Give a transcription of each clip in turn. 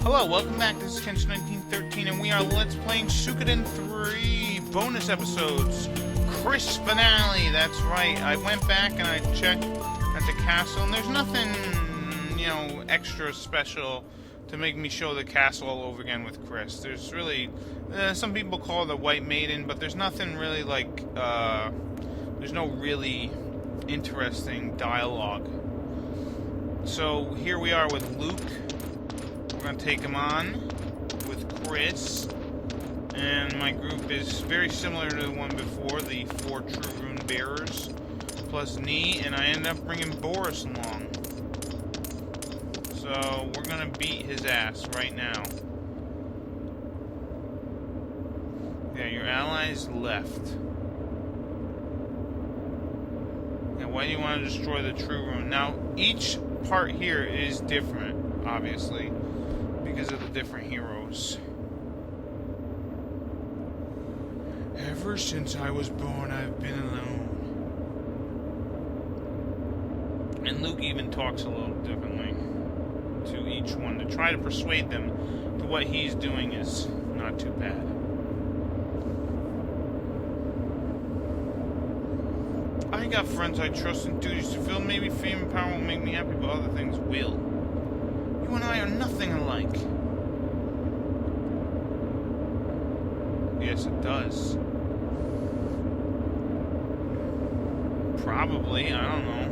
Hello, welcome back. This is Kench1913, and we are Let's Playing Suikoden 3 bonus episodes. Chris finale, that's right. I went back and I checked at the castle, and there's nothing, extra special to make me show the castle all over again with Chris. There's really, some people call it the White Maiden, but there's nothing really there's no really interesting dialogue. So here we are with Luke. We're going to take him on with Chris, and my group is very similar to the one before, the 4 True Rune Bearers, plus Knee, and I ended up bringing Boris along. So, we're going to beat his ass right now. Yeah, your allies left. Yeah, why do you want to destroy the True Rune? Now, each part here is different, obviously, because of the different heroes. Ever since I was born, I've been alone. And Luke even talks a little differently to each one to try to persuade them that what he's doing is not too bad. I got friends I trust and duties to fulfill. Maybe fame and power won't make me happy, but other things will. You and I are nothing alike. Yes, it does. Probably, I don't know.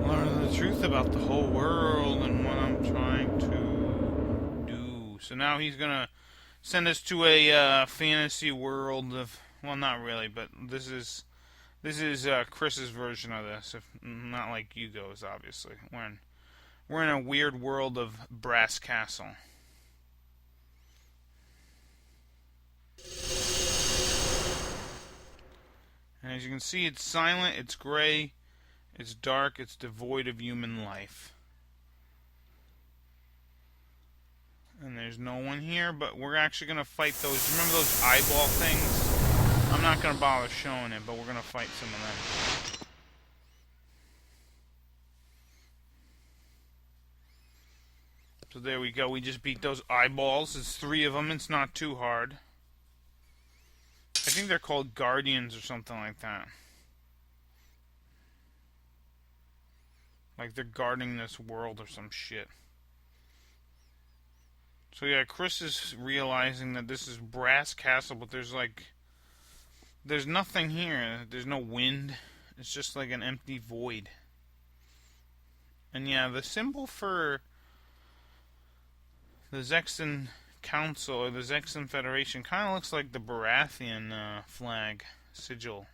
Learn the truth about the whole world and what I'm trying to do. So now he's gonna send us to a fantasy world of, well, not really, but this is Chris's version of this, if not like Hugo's, obviously. We're in a weird world of Brass Castle. And as you can see, it's silent, it's gray, it's dark, it's devoid of human life. And there's no one here, but we're actually going to fight those. Remember those eyeball things? I'm not going to bother showing it, but we're going to fight some of them. So there we go. We just beat those eyeballs. It's 3 of them. It's not too hard. I think they're called Guardians or something like that. Like they're guarding this world or some shit. So yeah, Chris is realizing that this is Brass Castle, but there's nothing here. There's no wind. It's just like an empty void. And yeah, the symbol for the Zexan Council, or the Zexan Federation, kind of looks like the Baratheon flag sigil.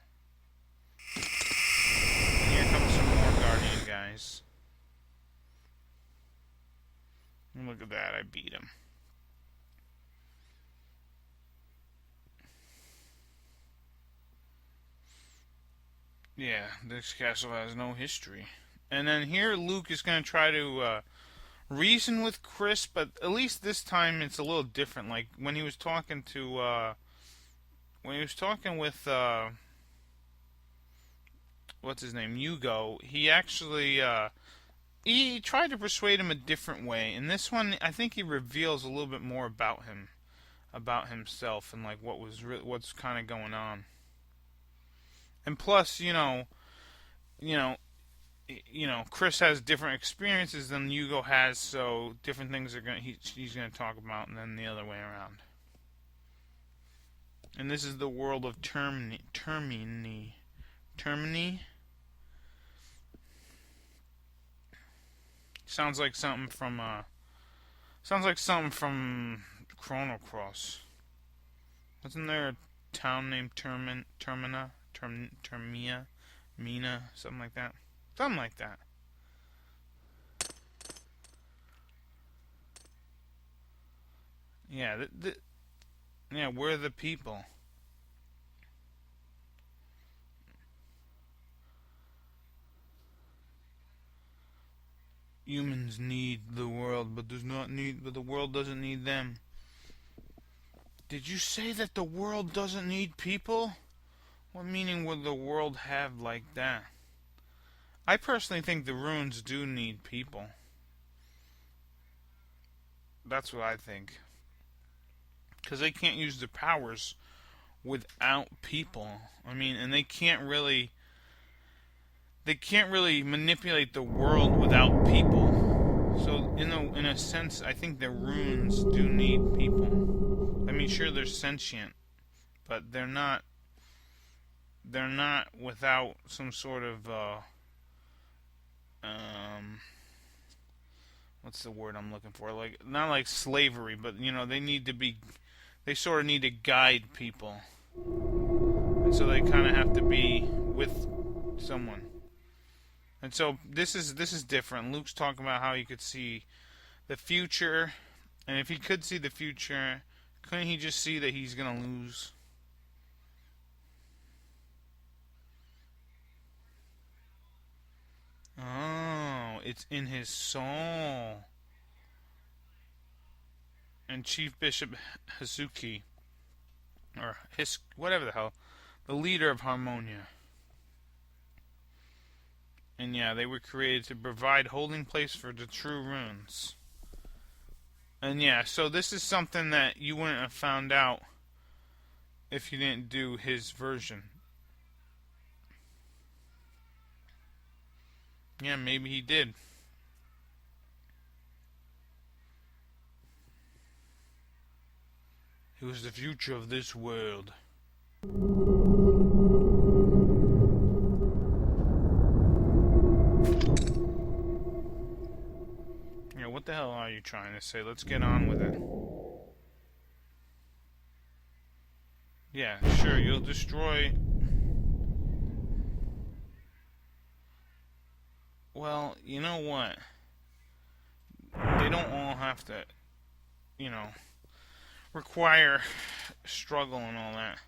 And here comes some more Guardian guys. And look at that, I beat him. Yeah, this castle has no history. And then here Luke is going to try to reason with Chris, but at least this time it's a little different. Like when he was talking to with what's his name, Hugo, he actually he tried to persuade him a different way. In this one, I think he reveals a little bit more about himself, and like what's kind of going on. And plus, Chris has different experiences than Hugo has, so different things he's gonna talk about, and then the other way around. And this is the world of Termini. Sounds like something from Chrono Cross. Wasn't there a town named Termina, Mina, something like that? Something like that. Yeah, yeah, we're the people. Humans need the world, but the world doesn't need them. Did you say that the world doesn't need people? What meaning would the world have like that? I personally think the runes do need people. That's what I think. Because they can't use their powers without people. I mean, and they can't really manipulate the world without people. So in a sense, I think the runes do need people. I mean, sure, they're sentient, but they're not without some sort of what's the word I'm looking for? Like, not like slavery, but you know, they sort of need to guide people. And so they kind of have to be with someone. And so this is different. Luke's talking about how he could see the future, and if he could see the future, couldn't he just see that he's going to lose? Oh, it's in his soul. And Chief Bishop Hazuki, or whatever the hell, the leader of Harmonia. And yeah, they were created to provide holding place for the true runes. And yeah, so this is something that you wouldn't have found out if you didn't do his version. Yeah, maybe he did. It was the future of this world. Yeah, what the hell are you trying to say? Let's get on with it. Yeah, sure, you'll destroy... Well, you know what? They don't all have to, you know, require struggle and all that.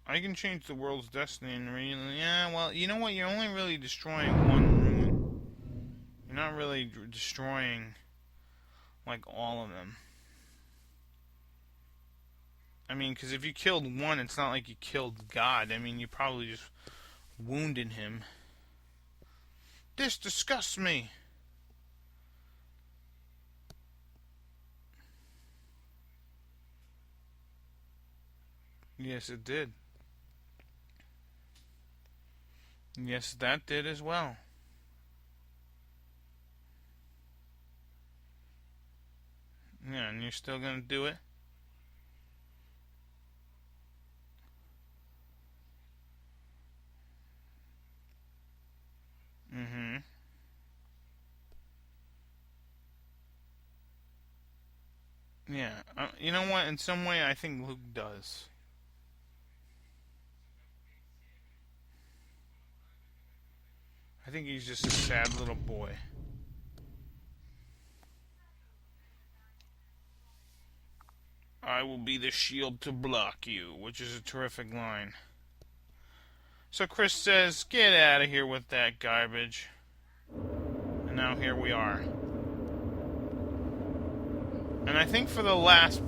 I can change the world's destiny and really... Yeah, well, you know what? You're only really destroying one rune. You're not really destroying, like, all of them. I mean, because if you killed one, it's not like you killed God. I mean, you probably just wounded him. This disgusts me. Yes, it did. Yes, that did as well. Yeah, and you're still gonna do it? Mm-hmm. Yeah. You know what? In some way, I think Luke does. I think he's just a sad little boy. I will be the shield to block you, which is a terrific line. So Chris says, get out of here with that garbage. And now here we are. And I think for the last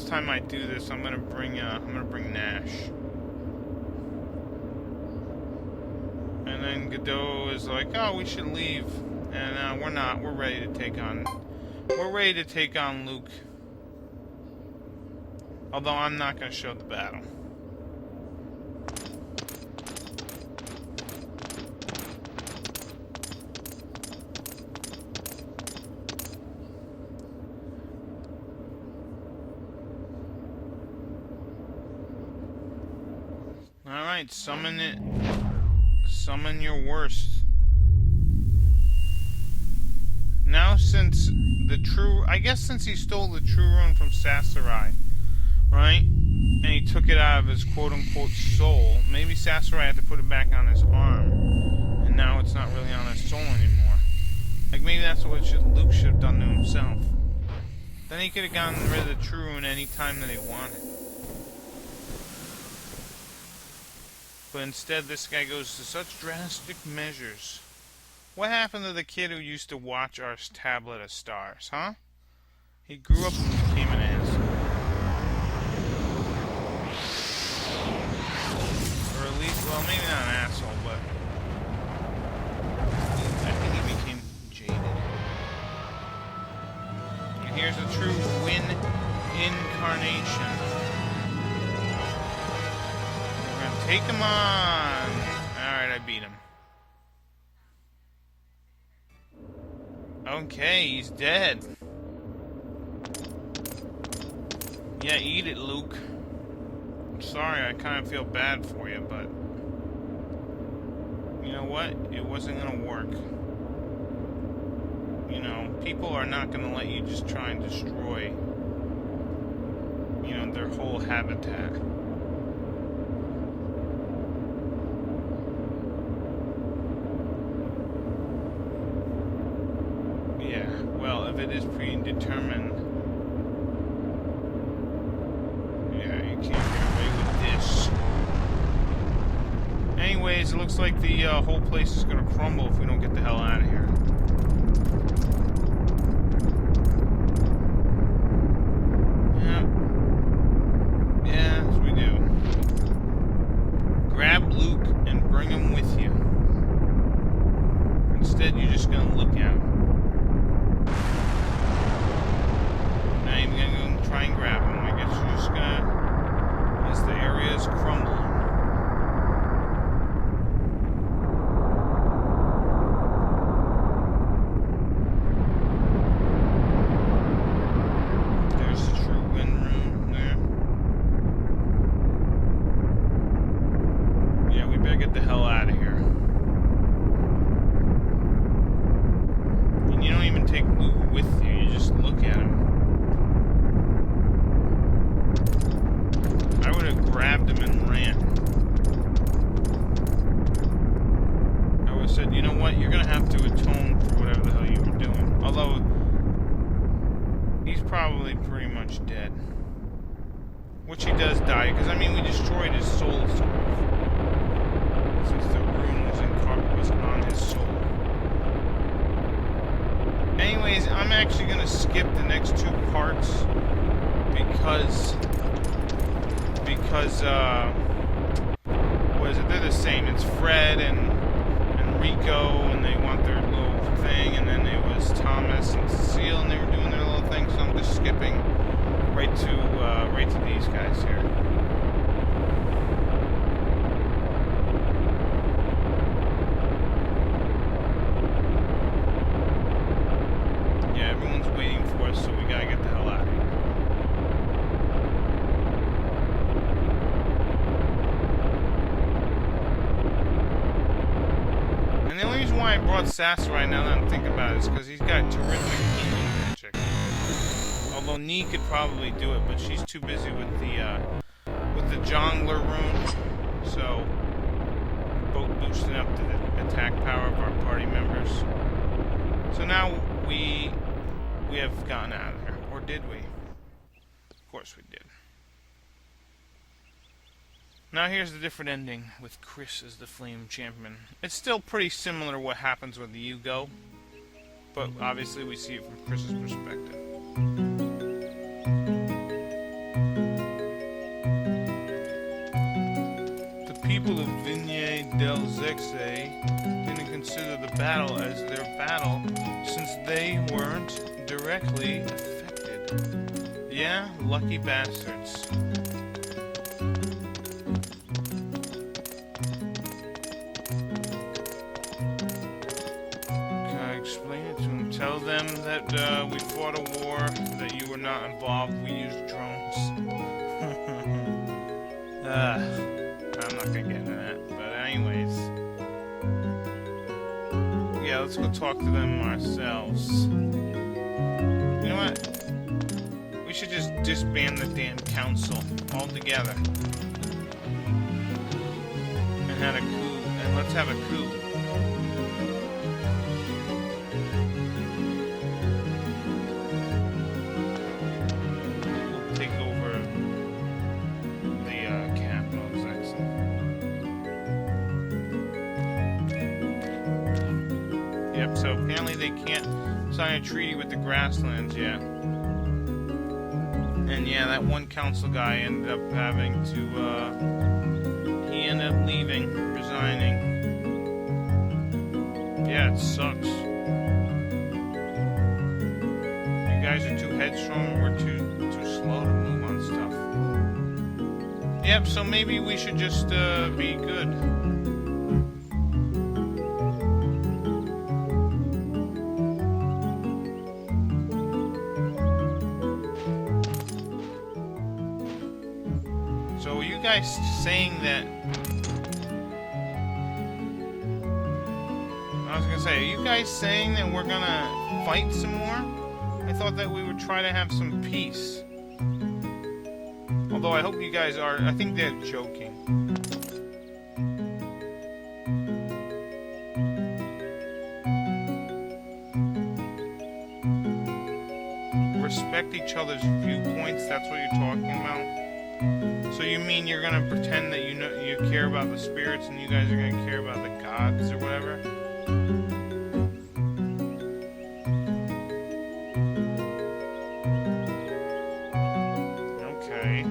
time I do this, I'm gonna bring Nash. And then Godot is like, oh, we should leave. And we're not. We're ready to take on Luke. Although I'm not gonna show the battle. Alright, summon it. Summon your worst. Now since since he stole the true rune from Sasarai, right? And he took it out of his quote-unquote soul, maybe Sasarai had to put it back on his arm. And now it's not really on his soul anymore. Like, maybe that's what Luke should have done to himself. Then he could have gotten rid of the true rune any time that he wanted. But instead, this guy goes to such drastic measures. What happened to the kid who used to watch our tablet of stars, huh? He grew up and became an asshole. Or at least well, maybe not an asshole, but I think he became jaded. And here's a true win incarnation. We're gonna take him on. Alright, I beat him. Okay, he's dead. Yeah, eat it, Luke. Sorry, I kind of feel bad for you, but you know what? It wasn't gonna work. You know, people are not gonna let you just try and destroy, you know, their whole habitat. Yeah, well, if it is predetermined, yeah, you can't get away with this. Anyways, it looks like the whole place is gonna crumble if we don't get the hell out of here. Yeah. Yeah, that's what we do. Grab Luke and bring him with you. Instead, you're just gonna look at him. Not even gonna go try and grab him. I guess you're just gonna, as the area is crumbling. There's the true wind room there. Yeah, we better get the hell out of here. And you don't even take Luke with you, you just look at him. I would have grabbed him and ran. I would have said, you know what, you're gonna have to atone for whatever the hell you were doing. Although, he's probably pretty much dead. Which he does die, because I mean, we destroyed his soul, sort of. Since the rune was on his soul. Anyways, I'm actually gonna skip the next two parts because what is it? They're the same. It's Fred and Rico, and they want their little thing, and then it was Thomas and Cecile, and they were doing their little thing. So I'm just skipping right to these guys here. Yeah, everyone's waiting for us, so we gotta get the hell out of here. And the only reason why I brought Sasser right now that I'm thinking about it is because he's got terrific healing magic. Although Nee could probably do it, but she's too busy with the jongler rune. So both boosting up the attack power of our party members. So now we have gotten out of there, or did we? Of course we did. Now here's the different ending with Chris as the Flame Champion. It's still pretty similar to what happens when you go, but obviously we see it from Chris's perspective. The people of Vigne del Zexe didn't consider the battle as their battle since they weren't directly affected. Yeah, lucky bastards. Tell them that we fought a war, that you were not involved, we used drones. I'm not gonna get into that, but anyways. Yeah, let's go talk to them ourselves. You know what? We should just disband the damn council altogether. And have a coup, and let's have a coup. So apparently they can't sign a treaty with the grasslands yet. And yeah, that one council guy ended up having to, he ended up leaving, resigning. Yeah, it sucks. You guys are too headstrong, we're too slow to move on stuff. Yep, so maybe we should just be good. So are you guys saying that... I was gonna say, are you guys saying that we're gonna fight some more? I thought that we would try to have some peace. Although I hope you guys are... I think they're joking. Respect each other's viewpoints, that's what you're talking about? So you mean you're gonna pretend that you care about the spirits and you guys are gonna care about the gods or whatever? Okay.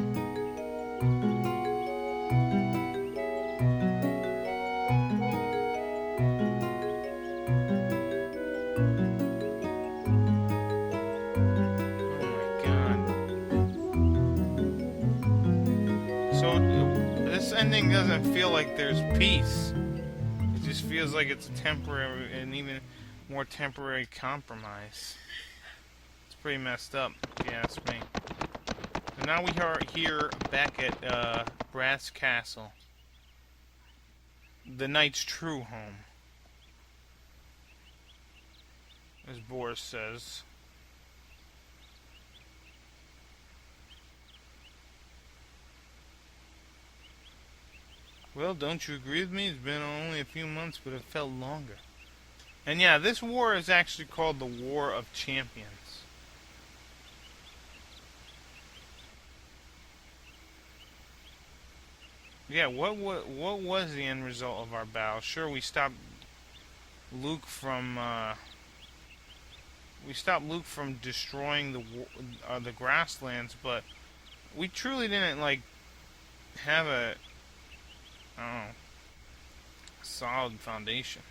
So, this ending doesn't feel like there's peace. It just feels like it's a temporary, and even more temporary compromise. It's pretty messed up, if you ask me. So now we are here back at Brass Castle. The knight's true home. As Boris says. Well, don't you agree with me? It's been only a few months, but it felt longer. And yeah, this war is actually called the War of Champions. Yeah, what was the end result of our battle? Sure, we stopped Luke from destroying the grasslands, but we truly didn't like have a solid foundation.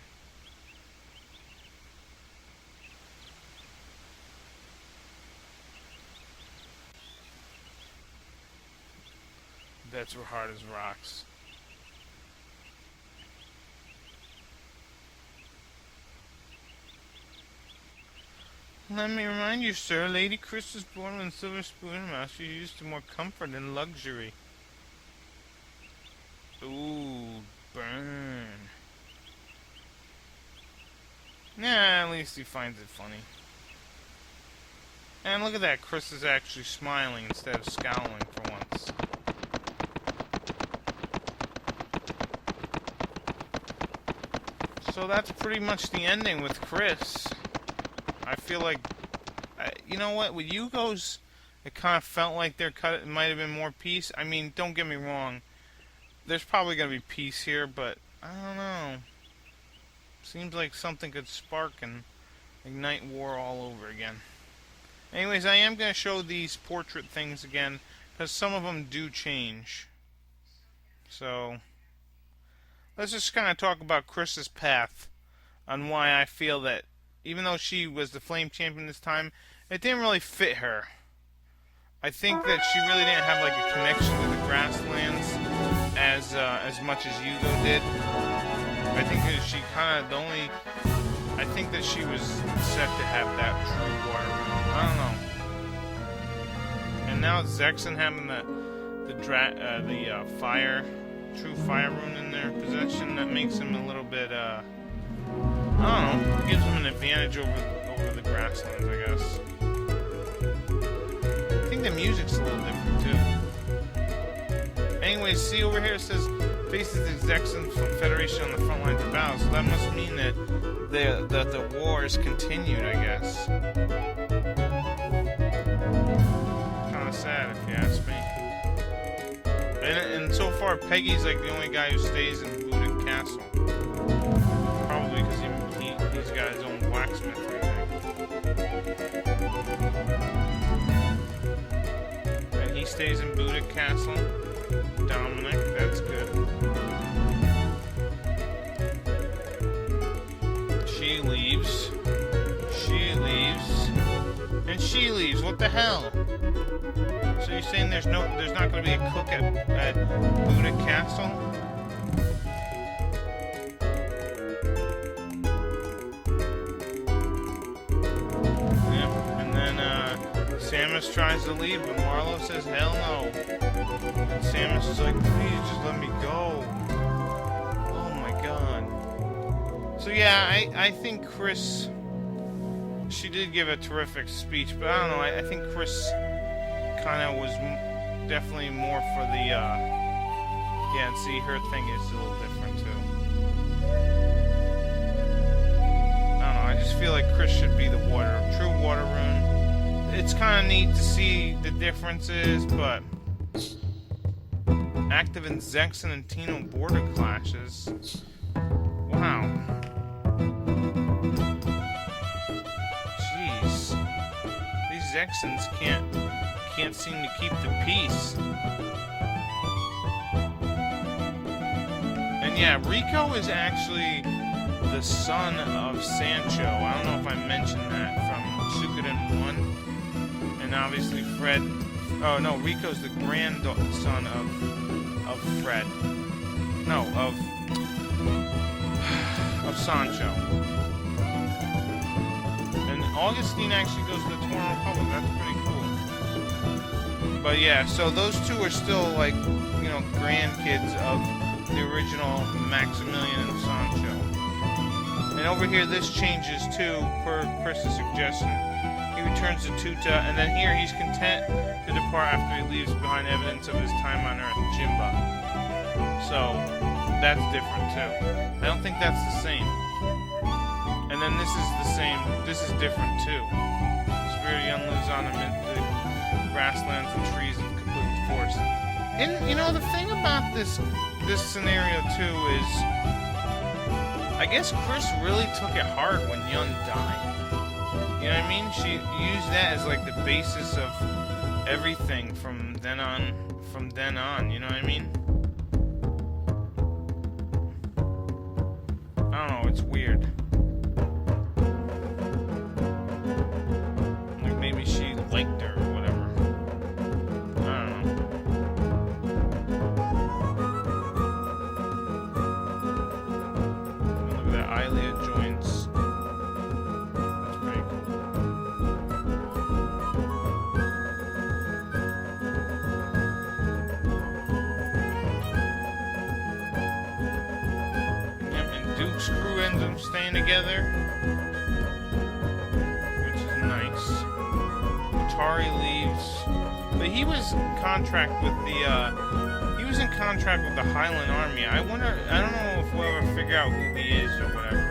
Bets were hard as rocks. Let me remind you, sir, Lady Chris was born when silver spoon in her mouth. She used to more comfort and luxury. Ooh, burn. Nah, at least he finds it funny. And look at that, Chris is actually smiling instead of scowling for once. So that's pretty much the ending with Chris. I feel like, you know what, with Yugo's, it kind of felt like it might have been more peace. I mean, don't get me wrong. There's probably going to be peace here, but I don't know. Seems like something could spark and ignite war all over again. Anyways, I am going to show these portrait things again, because some of them do change. So, let's just kind of talk about Chris's path, on why I feel that, even though she was the Flame Champion this time, it didn't really fit her. I think that she really didn't have like a connection to the grasslands as much as Yugo did. I think that she kind of I think that she was set to have that true water rune. I don't know. And now Zexen having the true fire rune in their possession, that makes him a little bit I don't know, gives him an advantage over the grasslands, I guess. I think the music's a little different too. Anyways, see over here it says faces the Zexen Federation on the front lines of battle, so that must mean that the war is continued, I guess. Kinda sad if you ask me. And so far Peggy's like the only guy who stays in Budic Castle. Probably because he's got his own blacksmith right there. And he stays in Budic Castle. Dominic, that's good. She leaves. She leaves. And she leaves. What the hell? So you're saying there's not going to be a cook at Buddha Castle? Yeah. And then Samus tries to leave, but Marlo says hell no. And Samus is like, please just let me go. Oh my god. So yeah, I think Chris, she did give a terrific speech, but I don't know, I think Chris kind of was definitely more for the, yeah, and see, her thing is a little different too. I don't know, I just feel like Chris should be the true water rune. It's kind of neat to see the differences, but active in Zexen and Tino border clashes. Wow. Jeez. These Zexens can't seem to keep the peace. And yeah, Rico is actually the son of Sancho. I don't know if I mentioned that from Suikoden 1. And obviously Fred... Oh no, Rico's the grandson of Fred. No, of Sancho. And Augustine actually goes to the Torn Republic. That's pretty cool. But yeah, so those two are still like, you know, grandkids of the original Maximilian and Sancho. And over here, this changes too, per Chris's suggestion. He returns to Tuta, and then here he's content to depart after he leaves behind evidence of his time on Earth, Jimba. So, that's different too. I don't think that's the same. And then this is the same, this is different too. Spirit young lives on amid the grasslands and trees of complete forest. And, you know, the thing about this scenario too is, I guess Chris really took it hard when Yun died. You know what I mean? She used that as like the basis of everything from then on, you know what I mean? I don't know, it's weird. Like maybe she liked her or whatever. I don't know. Look at that, Ilia joins. That's pretty cool. Duke's crew ends up staying together, which is nice. Atari leaves, but he was in contract with the Highland Army. I don't know if we'll ever figure out who he is or whatever.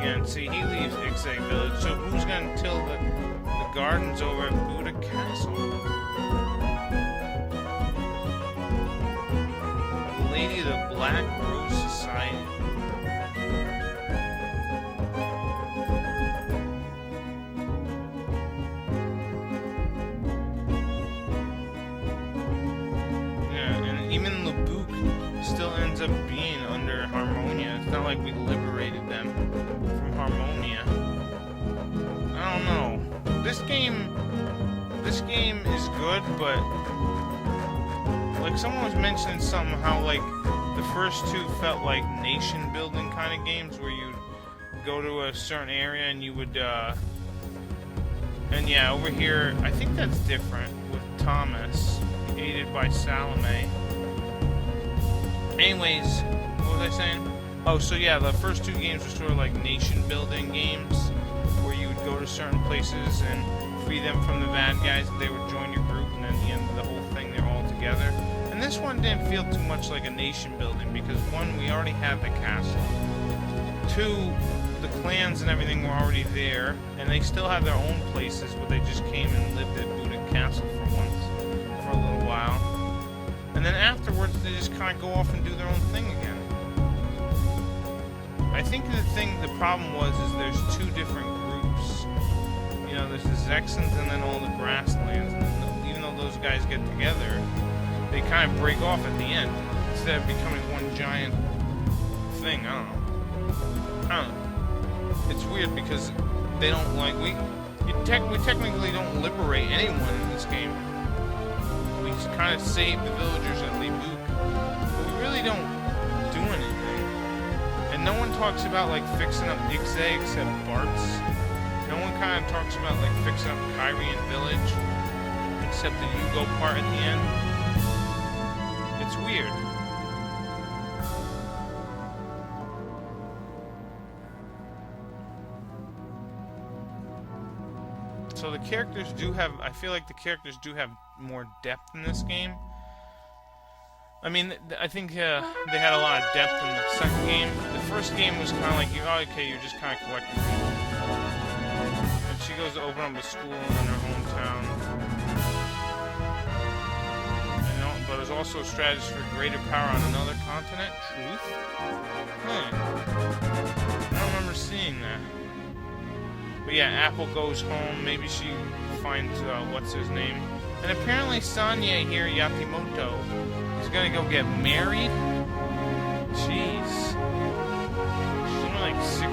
Yeah, and see, he leaves Ixay Village, so who's gonna till the gardens over at Buddha Castle? Lady of the Black Rose Society. Yeah, and even Lebuc still ends up being under Harmonia. It's not like we liberated them from Harmonia. I don't know. This game is good, but like someone was mentioning something how like the first two felt like nation building kind of games where you'd go to a certain area and you would and yeah, over here I think that's different with Thomas, aided by Salome. Anyways, what was I saying? Oh, so yeah, the first two games were sort of like nation building games where you would go to certain places and free them from the bad guys, they would join your group, and then at the end of the whole thing they're all together. And this one didn't feel too much like a nation building because one, we already had the castle. Two, the clans and everything were already there, and they still have their own places where they just came and lived at Buddha Castle for a little while. And then afterwards they just kind of go off and do their own thing again. I think the problem was is there's two different groups. You know, there's the Zexens and then all the grasslands. And even though those guys get together, they kind of break off at the end instead of becoming one giant thing. I don't know. It's weird because they don't like we technically don't liberate anyone in this game. We just kind of save the villagers at Leebook, but we really don't do anything. And no one talks about like fixing up Ixay except Bart's. No one kind of talks about like fixing up Kyrian Village except the Yugo part at the end. It's weird. So the characters do have, I feel like the characters do have more depth in this game. I mean, I think they had a lot of depth in the second game. The first game was kind of like, you're just kind of collecting people. And she goes to open up a school in her hometown. But there's also a strategy for greater power on another continent. Truth? I don't remember seeing that. But yeah, Apple goes home. Maybe she finds, what's his name? And apparently Sanya here, Yatimoto, is gonna go get married? Jeez. She's only like 16,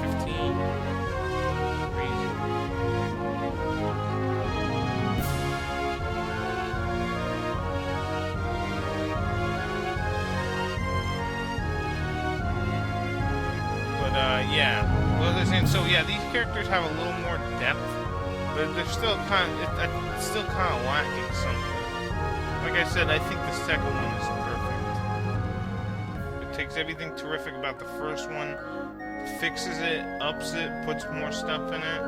15. Crazy. But, yeah. Well, they're saying, so yeah, these characters have a little more depth, but they're still kind of, it's still kind of lacking something. Like I said, I think the second one is perfect. It takes everything terrific about the first one, fixes it, ups it, puts more stuff in it,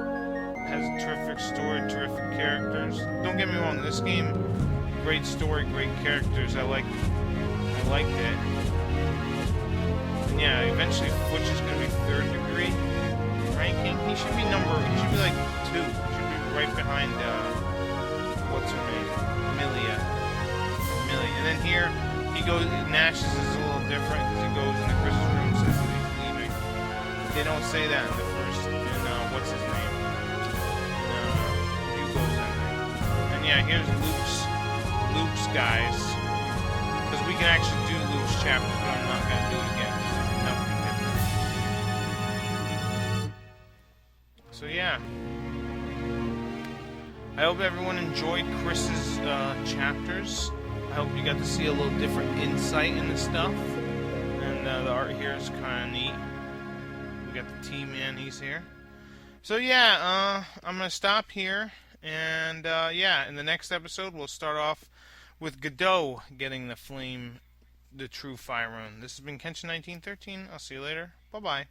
has a terrific story, terrific characters. Don't get me wrong, this game, great story, great characters. I liked it. And yeah, eventually Butch is going to be 3rd degree ranking. He should be like 2. He should be right behind, what's her name? Millie. And then here, he goes, Nash's is a little different because he goes in the Chris's room and says that he's leaving. They don't say that in the first, what's his name? Hugo's ending. And yeah, here's Luke's guys. Because we can actually do Luke's chapters, but I'm not going to do it again. There's nothing different. So yeah. I hope everyone enjoyed Chris's chapters. I hope you got to see a little different insight in the stuff. And the art here is kind of neat. We got the T-Man, he's here. So yeah, I'm going to stop here. And yeah, in the next episode, we'll start off with Godot getting the true fire rune. This has been Kenshin1913. I'll see you later. Bye-bye.